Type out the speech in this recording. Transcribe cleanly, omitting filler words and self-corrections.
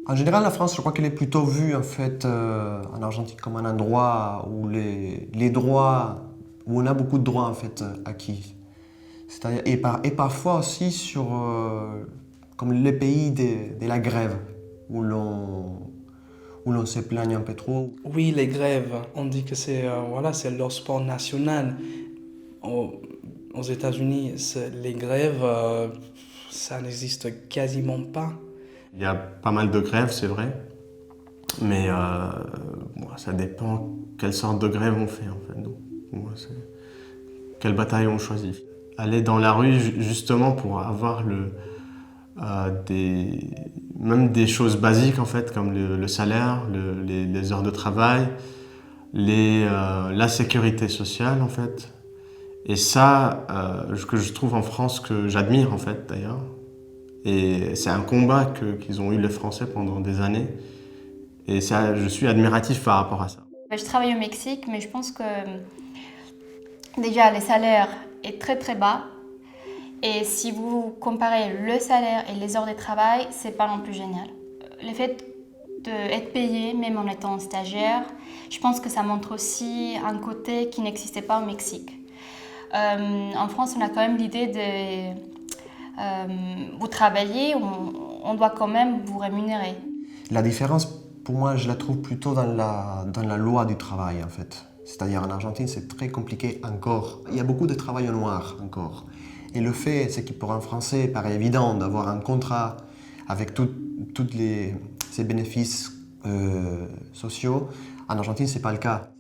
En général, la France, je crois qu'elle est plutôt vue en fait en Argentine comme un endroit où les droits, où on a beaucoup de droits en fait acquis. C'est-à-dire, et parfois aussi sur comme les pays de la grève, où l'on se plaigne un peu trop. Oui, les grèves, on dit que c'est voilà, c'est leur sport national. Au- Aux États-Unis, les grèves, ça n'existe quasiment pas. Il y a pas mal de grèves, c'est vrai, mais bon, ça dépend quelle sorte de grève on fait en fait. Donc, moi, quelle bataille on choisit. Aller dans la rue justement pour avoir même des choses basiques en fait, comme le salaire, les heures de travail, la sécurité sociale en fait. Et ça, que je trouve en France, que j'admire en fait d'ailleurs. Et c'est un combat qu'ils ont eu les Français pendant des années. Et ça, je suis admiratif par rapport à ça. Je travaille au Mexique, mais je pense que déjà les salaires est très très bas. Et si vous comparez le salaire et les heures de travail, c'est pas non plus génial. Le fait d'être payé, même en étant stagiaire, je pense que ça montre aussi un côté qui n'existait pas au Mexique. En France, on a quand même l'idée de vous travaillez, on doit quand même vous rémunérer. La différence, pour moi, je la trouve plutôt dans la loi du travail en fait. C'est-à-dire en Argentine, c'est très compliqué encore. Il y a beaucoup de travail au noir encore. Et le fait, c'est que pour un Français, il paraît évident d'avoir un contrat avec tous ces bénéfices sociaux. En Argentine, ce n'est pas le cas.